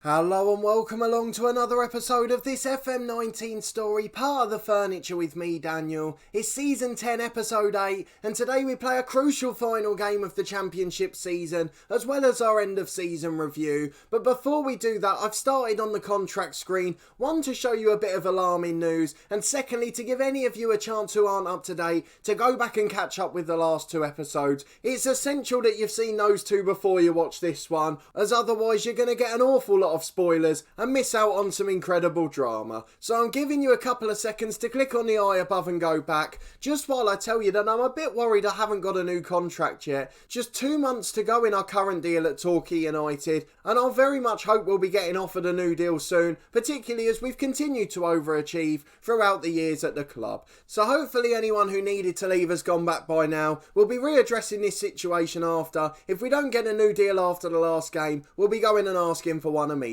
Hello and welcome along to another episode of this FM19 story, part of the furniture with me, Daniel. It's season 10, episode 8, and today we play a crucial final game of the championship season, as well as our end of season review. But before we do that, I've started on the contract screen, one to show you a bit of alarming news, and secondly to give any of you a chance who aren't up to date to go back and catch up with the last two episodes. It's essential that you've seen those two before you watch this one, as otherwise you're going to get an awful lot of spoilers and miss out on some incredible drama. So I'm giving you a couple of seconds to click on the eye above and go back, just while I tell you that I'm a bit worried I haven't got a new contract yet. Just 2 months to go in our current deal at Torquay United, and I'll very much hope we'll be getting offered a new deal soon, particularly as we've continued to overachieve throughout the years at the club. So hopefully anyone who needed to leave has gone back by now. We'll be readdressing this situation after. If we don't get a new deal after the last game, we'll be going and asking for one immediately.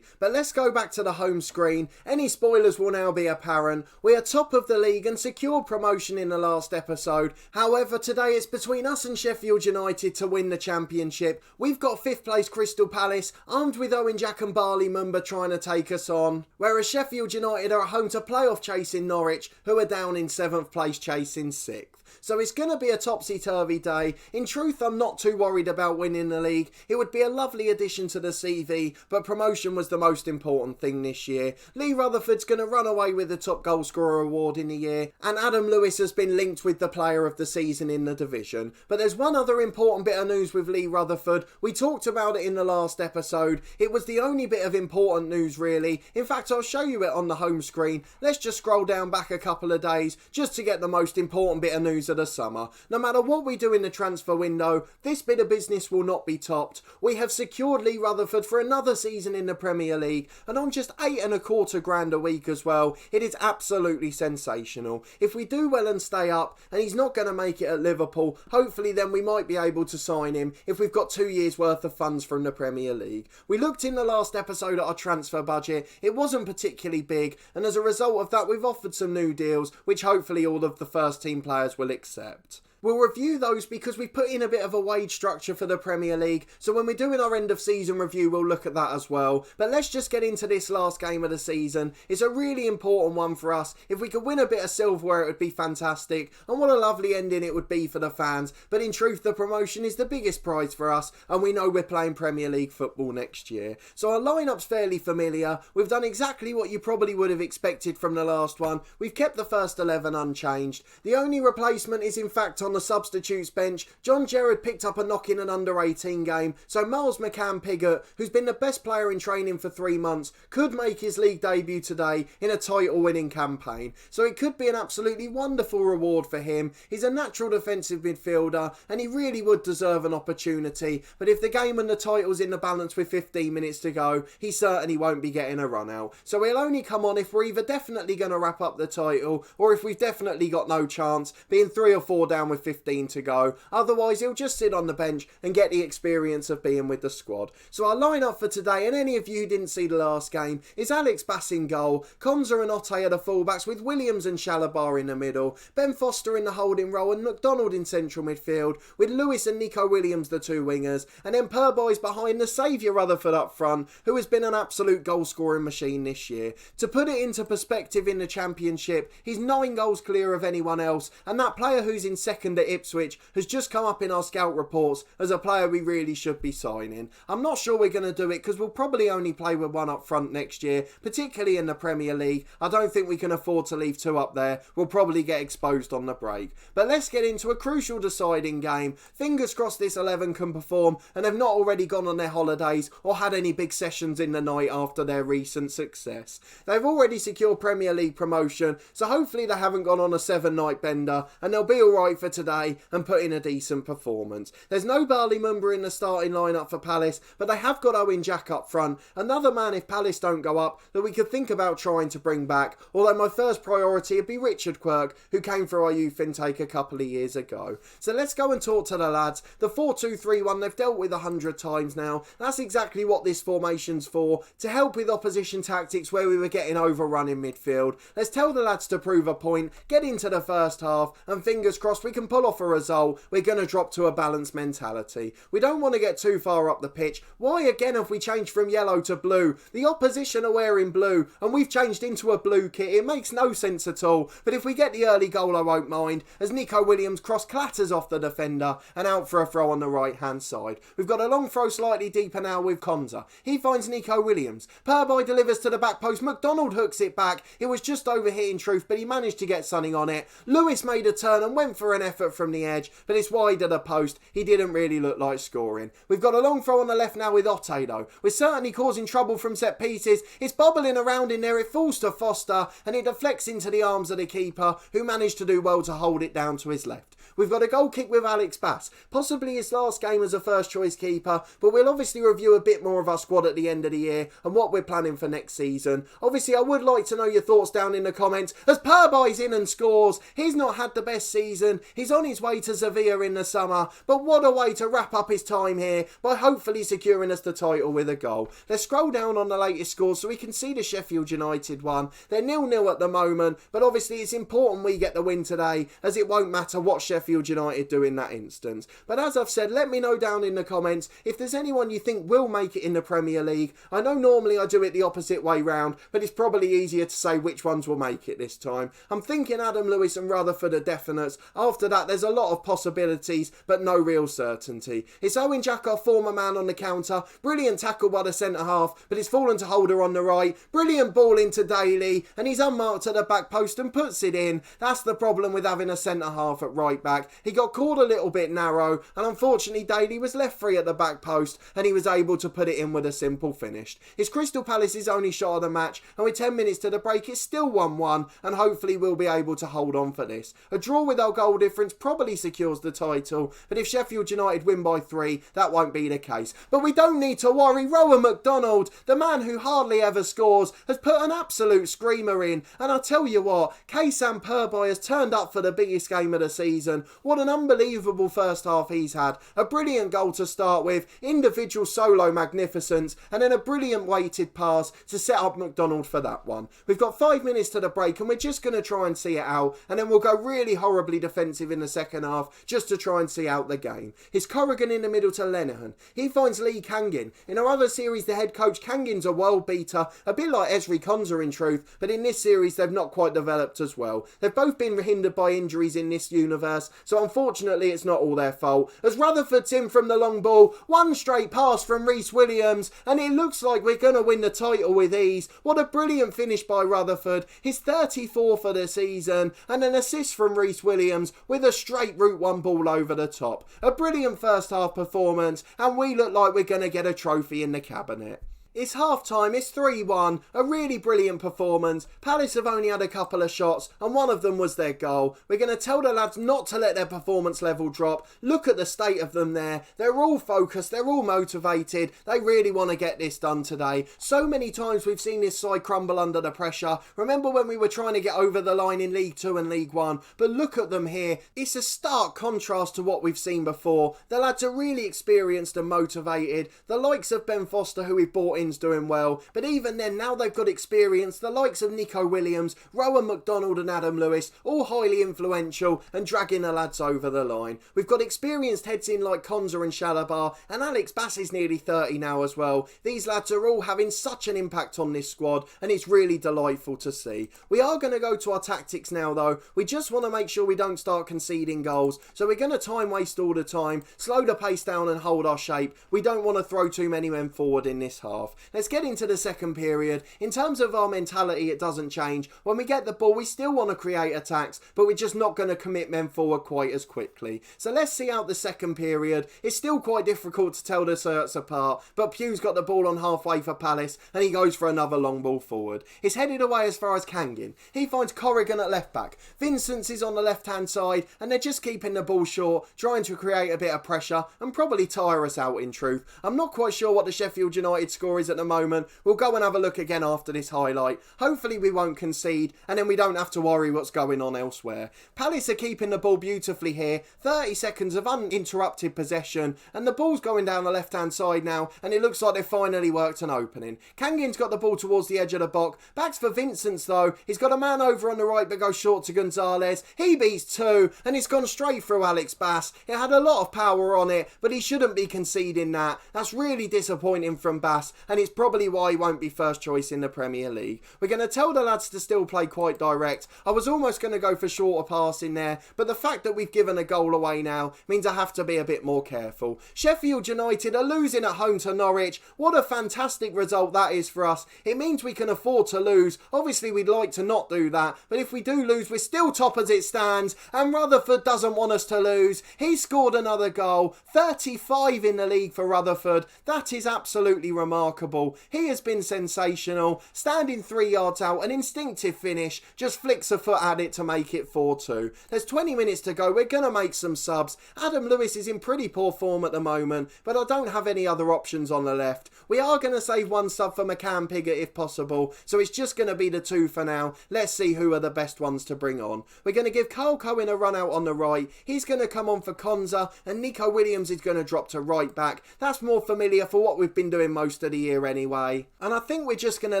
But let's go back to the home screen. Any spoilers will now be apparent. We are top of the league and secured promotion in the last episode. However, today it's between us and Sheffield United to win the championship. We've got 5th place Crystal Palace, armed with Owen Jack Bali Mumba trying to take us on. Whereas Sheffield United are at home to playoff chasing Norwich, who are down in 7th place chasing 6th. So it's going to be a topsy-turvy day. In truth, I'm not too worried about winning the league. It would be a lovely addition to the CV, but promotion was the most important thing this year. Lee Rutherford's going to run away with the top goal scorer award in the year, and Adam Lewis has been linked with the player of the season in the division. But there's one other important bit of news with Lee Rutherford. We talked about it in the last episode. It was the only bit of important news, really. In fact, I'll show you it on the home screen. Let's just scroll down back a couple of days just to get the most important bit of news of the summer. No matter what we do in the transfer window, this bit of business will not be topped. We have secured Lee Rutherford for another season in the Premier League, and on just £8.25 a week as well. It is absolutely sensational. If we do well and stay up, and he's not going to make it at Liverpool, hopefully then we might be able to sign him if we've got 2 years worth of funds from the Premier League. We looked in the last episode at our transfer budget. It wasn't particularly big, and as a result of that we've offered some new deals, which hopefully all of the first team players will accept. We'll review those because we've put in a bit of a wage structure for the Premier League, so when we're doing our end of season review we'll look at that as well. But let's just get into this last game of the season. It's a really important one for us. If we could win a bit of silverware it would be fantastic, and what a lovely ending it would be for the fans. But in truth the promotion is the biggest prize for us, and we know we're playing Premier League football next year. So our lineup's fairly familiar. We've done exactly what you probably would have expected from the last one. We've kept the first 11 unchanged. The only replacement is in fact on the substitutes bench. John Gerrard picked up a knock in an under-18 game, so Miles McCann-Piggott, who's been the best player in training for 3 months, could make his league debut today in a title-winning campaign. So it could be an absolutely wonderful reward for him. He's a natural defensive midfielder, and he really would deserve an opportunity, but if the game and the title's in the balance with 15 minutes to go, he certainly won't be getting a run out. So he'll only come on if we're either definitely going to wrap up the title, or if we've definitely got no chance, being 3 or 4 down with 15 to go. Otherwise he'll just sit on the bench and get the experience of being with the squad. So our lineup for today, and any of you who didn't see the last game, is Alex Bass in goal, Konza and Otte are the fullbacks with Williams and Shalabar in the middle, Ben Foster in the holding role and McDonald in central midfield, with Lewis and Nico Williams the 2 wingers, and then Purboy's behind the saviour Rutherford up front, who has been an absolute goal scoring machine this year. To put it into perspective in the championship, he's 9 goals clear of anyone else, and that player who's in second at Ipswich has just come up in our scout reports as a player we really should be signing. I'm not sure we're going to do it because we'll probably only play with 1 up front next year, particularly in the Premier League. I don't think we can afford to leave 2 up there. We'll probably get exposed on the break. But let's get into a crucial deciding game. Fingers crossed this 11 can perform and have not already gone on their holidays or had any big sessions in the night after their recent success. They've already secured Premier League promotion, so hopefully they haven't gone on a 7-night bender and they'll be alright for today and put in a decent performance. There's no Bali Mumba in the starting lineup for Palace, but they have got Owen Jack up front. Another man, if Palace don't go up, that we could think about trying to bring back, although my first priority would be Richard Quirk, who came through our youth intake a couple of years ago. So let's go and talk to the lads. The 4-2-3-1 they've dealt with 100 times now. That's exactly what this formation's for, to help with opposition tactics where we were getting overrun in midfield. Let's tell the lads to prove a point, get into the first half, and fingers crossed we can can pull off a result, we're going to drop to a balanced mentality. We don't want to get too far up the pitch. Why again have we changed from yellow to blue? The opposition are wearing blue and we've changed into a blue kit. It makes no sense at all. But if we get the early goal, I won't mind, as Nico Williams' cross clatters off the defender and out for a throw on the right hand side. We've got a long throw slightly deeper now with Konza. He finds Nico Williams. Purby delivers to the back post. McDonald hooks it back. It was just over here in truth, but he managed to get something on it. Lewis made a turn and went for an effort from the edge, but it's wide of the post. He didn't really look like scoring. We've got a long throw on the left now with Otte though. We're certainly causing trouble from set pieces. It's bobbling around in there. It falls to Foster and it deflects into the arms of the keeper, who managed to do well to hold it down to his left. We've got a goal kick with Alex Bass, possibly his last game as a first choice keeper, but we'll obviously review a bit more of our squad at the end of the year and what we're planning for next season. Obviously I would like to know your thoughts down in the comments, as Purby's in and scores. He's not had the best season, he's on his way to Sevilla in the summer, but what a way to wrap up his time here by hopefully securing us the title with a goal. Let's scroll down on the latest scores so we can see the Sheffield United one. They're 0-0 at the moment, but obviously it's important we get the win today, as it won't matter what Sheffield United do in that instance. But as I've said, let me know down in the comments if there's anyone you think will make it in the Premier League. I know normally I do it the opposite way round, but it's probably easier to say which ones will make it this time. I'm thinking Adam Lewis and Rutherford are definites. After that, there's a lot of possibilities, but no real certainty. It's Owen Jack, our former man, on the counter. Brilliant tackle by the centre-half, but it's fallen to Holder on the right. Brilliant ball into Daly, and he's unmarked at the back post and puts it in. That's the problem with having a centre-half at right back. He got caught a little bit narrow, and unfortunately Daly was left free at the back post, and he was able to put it in with a simple finish. It's Crystal Palace's only shot of the match, and with 10 minutes to the break, it's still 1-1, and hopefully we'll be able to hold on for this. A draw with our goal difference probably secures the title, but if Sheffield United win by 3, that won't be the case. But we don't need to worry. Rowan McDonald, the man who hardly ever scores, has put an absolute screamer in, and I'll tell you what, K-Sam Purby has turned up for the biggest game of the season. What an unbelievable first half he's had. A brilliant goal to start with, individual solo magnificence, and then a brilliant weighted pass to set up McDonald for that one. We've got 5 minutes to the break and we're just going to try and see it out, and then we'll go really horribly defensive in the second half just to try and see out the game. It's Corrigan in the middle to Lenihan. He finds Lee Kangin. In our other series, the head coach, Kangin's a world beater, a bit like Esri Konza in truth, but in this series they've not quite developed as well. They've both been hindered by injuries in this universe, so unfortunately it's not all their fault. As Rutherford's in from the long ball, one straight pass from Rhys Williams, and it looks like we're going to win the title with ease. What a brilliant finish by Rutherford, his 34th for the season, and an assist from Rhys Williams with a straight route one ball over the top. A brilliant first half performance, and we look like we're going to get a trophy in the cabinet. It's half time, it's 3-1, a really brilliant performance. Palace have only had a couple of shots and one of them was their goal. We're going to tell the lads not to let their performance level drop. Look at the state of them there. They're all focused, they're all motivated. They really want to get this done today. So many times we've seen this side crumble under the pressure. Remember when we were trying to get over the line in League 2 and League 1? But look at them here. It's a stark contrast to what we've seen before. The lads are really experienced and motivated. The likes of Ben Foster, who we've bought in, doing well, but even then, now they've got experience. The likes of Nico Williams, Rowan McDonald and Adam Lewis, all highly influential and dragging the lads over the line. We've got experienced heads in like Konza and Shalabar, and Alex Bass is nearly 30 now as well. These lads are all having such an impact on this squad, and it's really delightful to see. We are going to go to our tactics now though. We just want to make sure we don't start conceding goals, so we're going to time waste all the time, slow the pace down and hold our shape. We don't want to throw too many men forward in this half. Let's get into the second period. In terms of our mentality, it doesn't change. When we get the ball, we still want to create attacks, but we're just not going to commit men forward quite as quickly. So let's see out the second period. It's still quite difficult to tell the certs apart, but Pugh's got the ball on halfway for Palace, and he goes for another long ball forward. It's headed away as far as Kangin. He finds Corrigan at left back. Vincent's is on the left hand side, and they're just keeping the ball short, trying to create a bit of pressure, and probably tire us out in truth. I'm not quite sure what the Sheffield United score is boys at the moment. We'll go and have a look again after this highlight. Hopefully we won't concede, and then we don't have to worry what's going on elsewhere. Palace are keeping the ball beautifully here. 30 seconds of uninterrupted possession, and the ball's going down the left-hand side now, and it looks like they've finally worked an opening. Kangin's got the ball towards the edge of the box. Backs for Vincent's though. He's got a man over on the right, but goes short to Gonzalez. He beats two, and it's gone straight through Alex Bass. It had a lot of power on it, but he shouldn't be conceding that. That's really disappointing from Bass, and it's probably why he won't be first choice in the Premier League. We're going to tell the lads to still play quite direct. I was almost going to go for shorter passing there, but the fact that we've given a goal away now means I have to be a bit more careful. Sheffield United are losing at home to Norwich. What a fantastic result that is for us. It means we can afford to lose. Obviously we'd like to not do that, but if we do lose, we're still top as it stands, and Rutherford doesn't want us to lose. He scored another goal. 35 in the league for Rutherford. That is absolutely remarkable. He has been sensational. Standing 3 yards out, an instinctive finish, just flicks a foot at it to make it 4-2. There's 20 minutes to go. We're going to make some subs. Adam Lewis is in pretty poor form at the moment, but I don't have any other options on the left. We are going to save one sub for McCann Piggott if possible, so it's just going to be the two for now. Let's see who are the best ones to bring on. We're going to give Carl Cohen a run out on the right. He's going to come on for Konza, and Nico Williams is going to drop to right back. That's more familiar for what we've been doing most of the year anyway. And I think we're just going to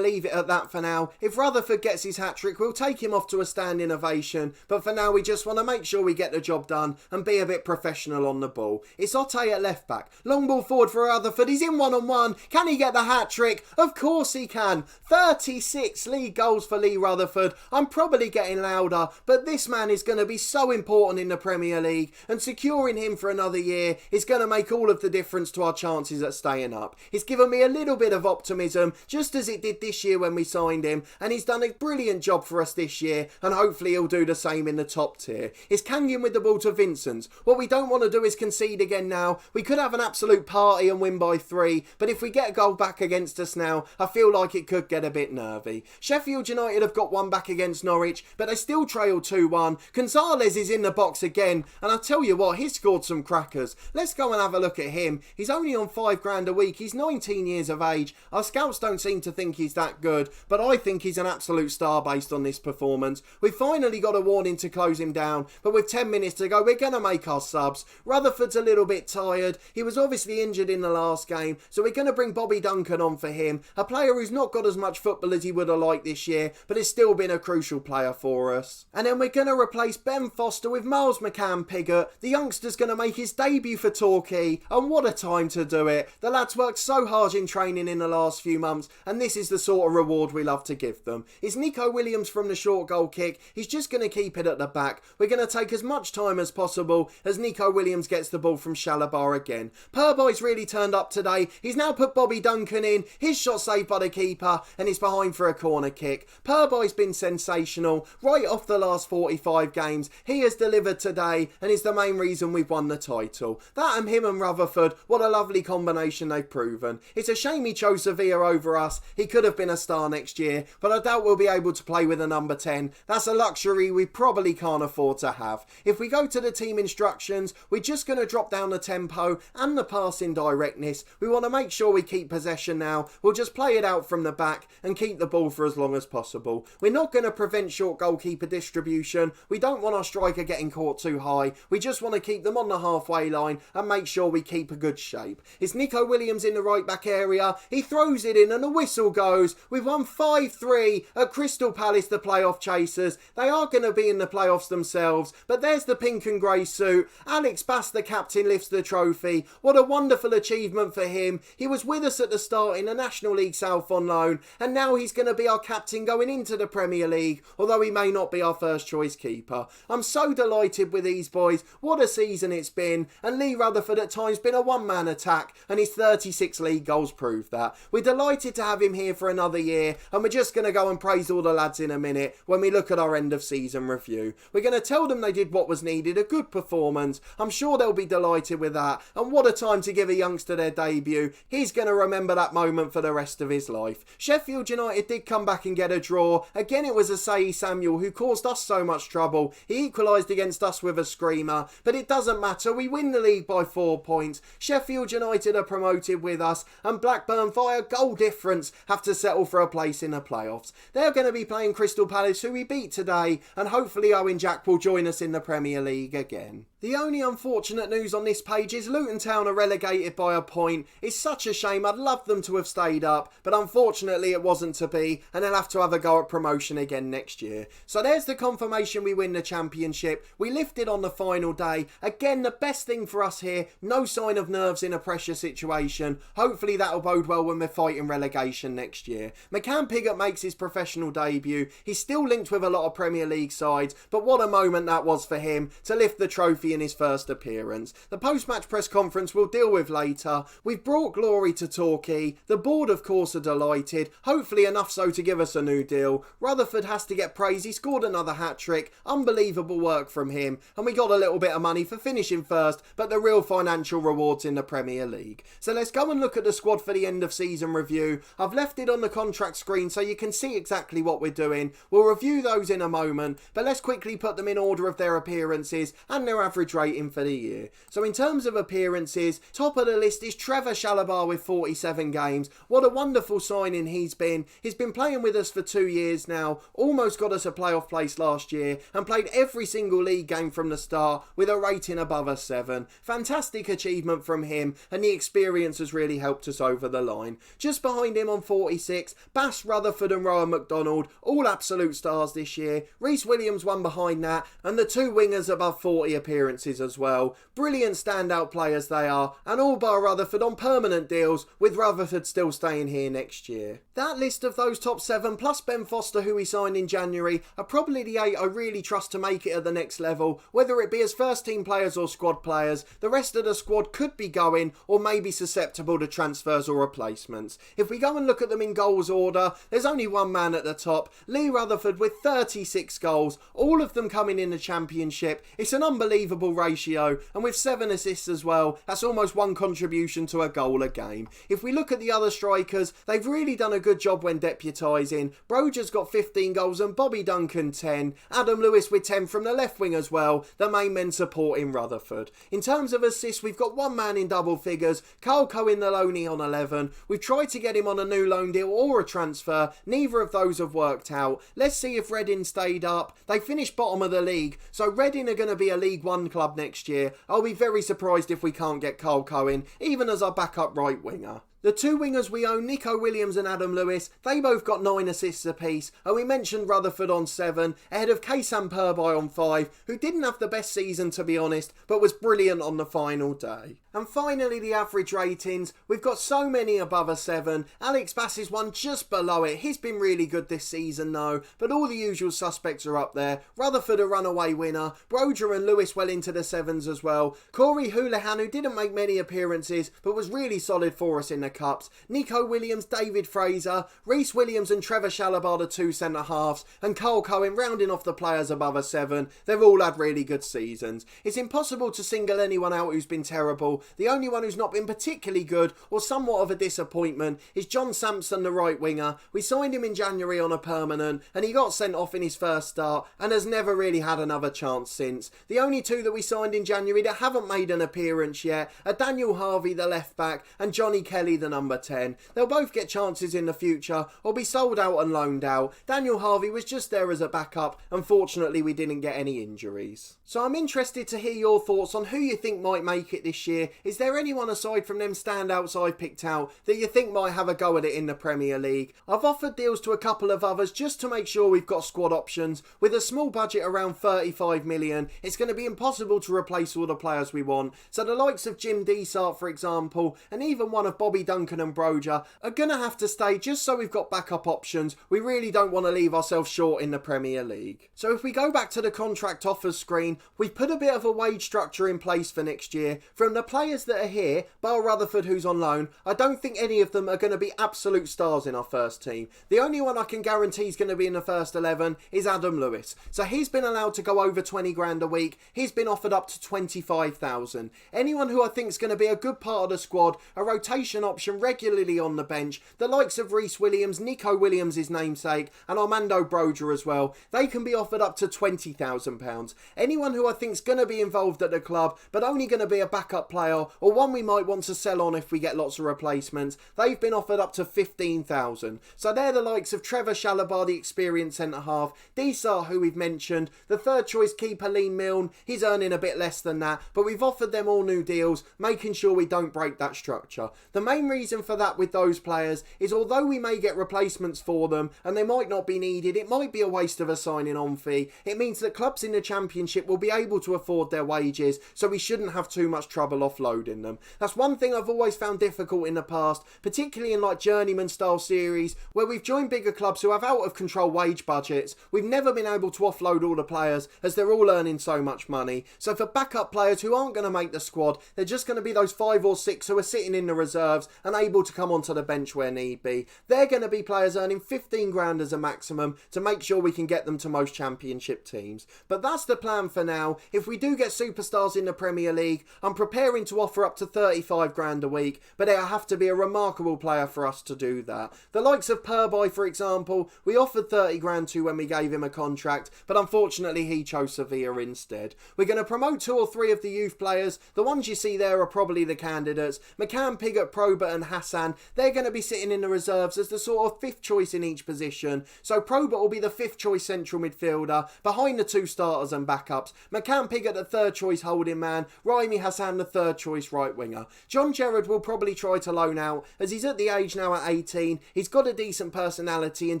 leave it at that for now. If Rutherford gets his hat-trick, we'll take him off to a standing ovation, but for now we just want to make sure we get the job done and be a bit professional on the ball. It's Otte at left back. Long ball forward for Rutherford. He's in one-on-one. Can he get the hat-trick? Of course he can. 36 league goals for Lee Rutherford. I'm probably getting louder, but this man is going to be so important in the Premier League, and securing him for another year is going to make all of the difference to our chances at staying up. It's given me a little bit of optimism, just as it did this year when we signed him, and he's done a brilliant job for us this year, and hopefully he'll do the same in the top tier. It's Kangin with the ball to Vincent. What we don't want to do is concede again now. We could have an absolute party and win by 3, but if we get a goal back against us now, I feel like it could get a bit nervy. Sheffield United have got one back against Norwich, but they still trail 2-1. Gonzalez is in the box again, and I tell you what, he's scored some crackers. Let's go and have a look at him. He's only on £5 a week. He's 19 years of age. Our scouts don't seem to think he's that good, but I think he's an absolute star based on this performance. We've finally got a warning to close him down, but with 10 minutes to go, we're going to make our subs. Rutherford's a little bit tired. He was obviously injured in the last game, so we're going to bring Bobby Duncan on for him, a player who's not got as much football as he would have liked this year, but has still been a crucial player for us. And then we're going to replace Ben Foster with Miles McCann Piggott. The youngster's going to make his debut for Torquay, and what a time to do it. The lads worked so hard in training in the last few months, and this is the sort of reward we love to give them. It's Nico Williams from the short goal kick. He's just going to keep it at the back. We're going to take as much time as possible as Nico Williams gets the ball from Shalabar again. Purboy's really turned up today. He's now put Bobby Duncan in. His shot saved by the keeper, and it's behind for a corner kick. Purboy's been sensational. Right off the last 45 games, he has delivered today, and is the main reason we've won the title. That and him and Rutherford, what a lovely combination they've proven. It's a shame he chose Sevilla over us. He could have been a star next year, but I doubt we'll be able to play with a number 10. That's a luxury we probably can't afford to have. If we go to the team instructions, we're just going to drop down the tempo and the passing directness. We want to make sure we keep possession now. We'll just play it out from the back and keep the ball for as long as possible. We're not going to prevent short goalkeeper distribution. We don't want our striker getting caught too high. We just want to keep them on the halfway line and make sure we keep a good shape. It's Nico Williams in the right back area. He throws it in and the whistle goes. We've won 5-3 at Crystal Palace, the playoff chasers. They are going to be in the playoffs themselves, but there's the pink and grey suit. Alex Bass, the captain, lifts the trophy. What a wonderful achievement for him. He was with us at the start in the National League South on loan, and now he's going to be our captain going into the Premier League, although he may not be our first choice keeper. I'm so delighted with these boys. What a season it's been, and Lee Rutherford at times been a one-man attack, and his 36 league goals prove that. We're delighted to have him here for another year, and we're just going to go and praise all the lads in a minute when we look at our end of season review. We're going to tell them they did what was needed, a good performance. I'm sure they'll be delighted with that, and what a time to give a youngster their debut. He's going to remember that moment for the rest of his life. Sheffield United did come back and get a draw. Again, it was Asayi Samuel who caused us so much trouble. He equalised against us with a screamer, but it doesn't matter. We win the league by 4 points. Sheffield United are promoted with us, and Blackburn Blackburn via goal difference have to settle for a place in the playoffs. They're going to be playing Crystal Palace, who we beat today, and hopefully Owen Jack will join us in the Premier League again. The only unfortunate news on this page is Luton Town are relegated by a point. It's such a shame, I'd love them to have stayed up, but unfortunately it wasn't to be, and they'll have to have a go at promotion again next year. So there's the confirmation we win the Championship. We lifted on the final day. Again, the best thing for us here, no sign of nerves in a pressure situation. Hopefully that'll bode well when we're fighting relegation next year. McCann Pigott makes his professional debut. He's still linked with a lot of Premier League sides, but what a moment that was for him to lift the trophy in his first appearance. The post-match press conference we'll deal with later. We've brought glory to Torquay. The board, of course, are delighted. Hopefully enough so to give us a new deal. Rutherford has to get praise. He scored another hat-trick. Unbelievable work from him. And we got a little bit of money for finishing first, but the real financial rewards in the Premier League. So let's go and look at the squad for the end of season review. I've left it on the contract screen so you can see exactly what we're doing. We'll review those in a moment, but let's quickly put them in order of their appearances and their average rating for the year. So in terms of appearances, top of the list is Trevor Chalobah with 47 games. What a wonderful signing he's been. He's been playing with us for 2 years now, almost got us a playoff place last year, and played every single league game from the start with a rating above a 7. Fantastic achievement from him, and the experience has really helped us over the line. Just behind him on 46, Bass, Rutherford and Rowan McDonald, all absolute stars this year. Reece Williams one behind that, and the two wingers above 40 appearances as well. Brilliant standout players they are, and all bar Rutherford on permanent deals, with Rutherford still staying here next year. That list of those top 7 plus Ben Foster, who we signed in January, are probably the 8 I really trust to make it at the next level, whether it be as first team players or squad players. The rest of the squad could be going or may be susceptible to transfers or replacements. If we go and look at them in goals order, there's only one man at the top, Lee Rutherford with 36 goals, all of them coming in the Championship. It's an unbelievable ratio, and with 7 assists as well, that's almost one contribution to a goal a game. If we look at the other strikers, they've really done a good job when deputising. Broger's got 15 goals and Bobby Duncan 10. Adam Lewis with 10 from the left wing as well, the main men supporting Rutherford. In terms of assists, we've got one man in double figures, Carl Cohen the loanee on 11. We've tried to get him on a new loan deal or a transfer, neither of those have worked out. Let's see if Reading stayed up. They finished bottom of the league, so Reading are going to be a League One club next year. I'll be very surprised if we can't get Carl Cohen, even as our backup right winger. The two wingers we own, Nico Williams and Adam Lewis, they both got 9 assists apiece, and we mentioned Rutherford on 7, ahead of Kaysan Purby on 5, who didn't have the best season to be honest, but was brilliant on the final day. And finally the average ratings, we've got so many above a 7, Alex Bass is one just below it. He's been really good this season though, but all the usual suspects are up there. Rutherford a runaway winner, Broger and Lewis well into the 7s as well, Corey Houlihan, who didn't make many appearances but was really solid for us in the Cups, Nico Williams, David Fraser, Reece Williams and Trevor Chalobah the 2 centre-halves, and Carl Cohen rounding off the players above a 7. They've all had really good seasons. It's impossible to single anyone out who's been terrible. The only one who's not been particularly good or somewhat of a disappointment is John Sampson, the right winger. We signed him in January on a permanent and he got sent off in his first start and has never really had another chance since. The only two that we signed in January that haven't made an appearance yet are Daniel Harvey, the left back, and Johnny Kelly, the number 10. They'll both get chances in the future or be sold out and loaned out. Daniel Harvey was just there as a backup. Unfortunately, we didn't get any injuries. So I'm interested to hear your thoughts on who you think might make it this year. Is there anyone aside from them standouts I've picked out that you think might have a go at it in the Premier League? I've offered deals to a couple of others just to make sure we've got squad options. With a small budget around 35 million, it's going to be impossible to replace all the players we want. So the likes of Jim Desart, for example, and even one of Bobby Duncan and Broger are going to have to stay just so we've got backup options. We really don't want to leave ourselves short in the Premier League. So if we go back to the contract offers screen, we've put a bit of a wage structure in place for next year. From the players that are here, bar Rutherford who's on loan, I don't think any of them are going to be absolute stars in our first team. The only one I can guarantee is going to be in the first 11 is Adam Lewis. So he's been allowed to go over 20 grand a week. He's been offered up to 25,000. Anyone who I think is going to be a good part of the squad, a rotation option option regularly on the bench, the likes of Reece Williams, Nico Williams, his namesake, and Armando Broja as well, they can be offered up to £20,000. Anyone who I think's going to be involved at the club, but only going to be a backup player, or one we might want to sell on if we get lots of replacements, they've been offered up to £15,000. So they're the likes of Trevor Chalobah, the experienced centre-half, Disa, who we've mentioned, the third choice keeper Lee Milne, he's earning a bit less than that, but we've offered them all new deals, making sure we don't break that structure. The main reason for that with those players is although we may get replacements for them, and they might not be needed, it might be a waste of a signing on fee, it means that clubs in the Championship will be able to afford their wages, so we shouldn't have too much trouble offloading them. That's one thing I've always found difficult in the past, particularly in like journeyman style series, where we've joined bigger clubs who have out of control wage budgets. We've never been able to offload all the players as they're all earning so much money. So for backup players who aren't going to make the squad, they're just going to be those 5 or 6 who are sitting in the reserves and able to come onto the bench where need be. They're going to be players earning 15 grand as a maximum to make sure we can get them to most Championship teams. But that's the plan for now. If we do get superstars in the Premier League, I'm preparing to offer up to 35 grand a week, but it'll have to be a remarkable player for us to do that. The likes of Purby, for example, we offered 30 grand to when we gave him a contract, but unfortunately he chose Sevilla instead. We're going to promote 2 or 3 of the youth players. The ones you see there are probably the candidates. McCann, Pigott, Probert and Hassan, they're going to be sitting in the reserves as the sort of 5th choice in each position. So Probert will be the 5th choice central midfielder, behind the 2 starters and backups. McCann, Pigott the 3rd choice holding man, Raimi Hassan the 3rd choice right winger. John Gerrard will probably try to loan out, as he's at the age now at 18, he's got a decent personality and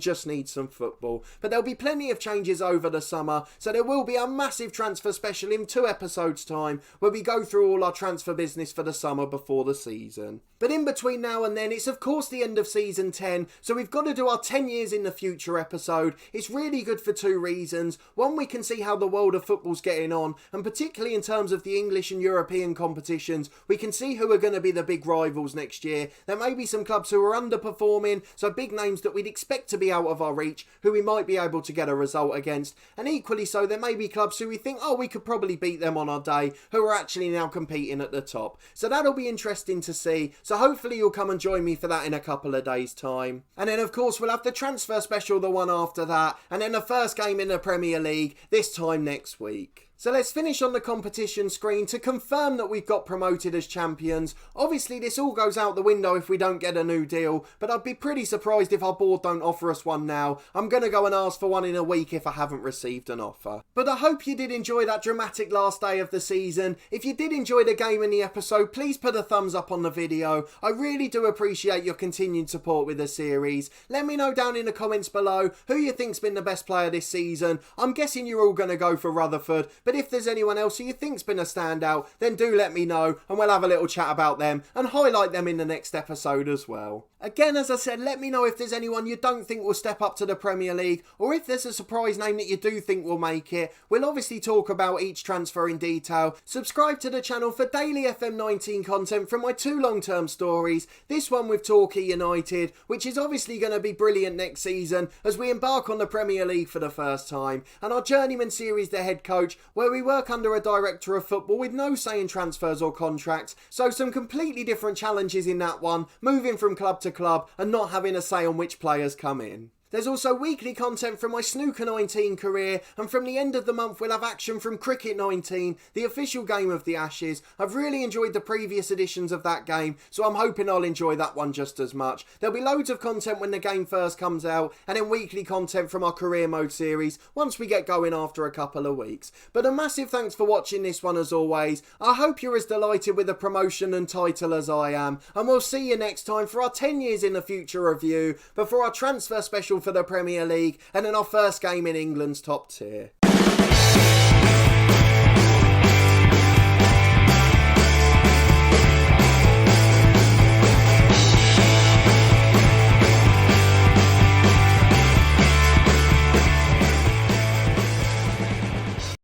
just needs some football. But there'll be plenty of changes over the summer, so there will be a massive transfer special in 2 episodes time, where we go through all our transfer business for the summer before the season. But in between now and then, it's of course the end of season 10, so we've got to do our 10 years in the future episode. It's really good for 2 reasons. One, we can see how the world of football's getting on, and particularly in terms of the English and European competitions, we can see who are going to be the big rivals next year. There may be some clubs who are underperforming, so big names that we'd expect to be out of our reach, who we might be able to get a result against. And equally so, there may be clubs who we think, oh, we could probably beat them on our day, who are actually now competing at the top. So that'll be interesting to see. So hopefully you'll come and join me for that in a couple of days' time. And then of course we'll have the transfer special the one after that, and then the first game in the Premier League, this time next week. So let's finish on the competition screen to confirm that we've got promoted as champions. Obviously this all goes out the window if we don't get a new deal, but I'd be pretty surprised if our board don't offer us one now. I'm going to go and ask for one in a week if I haven't received an offer. But I hope you did enjoy that dramatic last day of the season. If you did enjoy the game and the episode, please put a thumbs up on the video. I really do appreciate your continued support with the series. Let me know down in the comments below who you think's been the best player this season. I'm guessing you're all going to go for Rutherford, but if there's anyone else who you think's been a standout, then do let me know and we'll have a little chat about them and highlight them in the next episode as well. Again, as I said, let me know if there's anyone you don't think will step up to the Premier League, or if there's a surprise name that you do think will make it. We'll obviously talk about each transfer in detail. Subscribe to the channel for daily FM19 content from my 2 long-term stories. This one with Torquay United, which is obviously going to be brilliant next season as we embark on the Premier League for the first time, and our journeyman series, The Head Coach, where we work under a director of football with no say in transfers or contracts, so some completely different challenges in that one, moving from club to club and not having a say on which players come in. There's also weekly content from my Snooker 19 career, and from the end of the month we'll have action from Cricket 19, the official game of the Ashes. I've really enjoyed the previous editions of that game, so I'm hoping I'll enjoy that one just as much. There'll be loads of content when the game first comes out, and then weekly content from our career mode series once we get going after a couple of weeks. But a massive thanks for watching this one as always. I hope you're as delighted with the promotion and title as I am, and we'll see you next time for our 10 years in the future review, before our transfer special for the Premier League, and then our first game in England's top tier.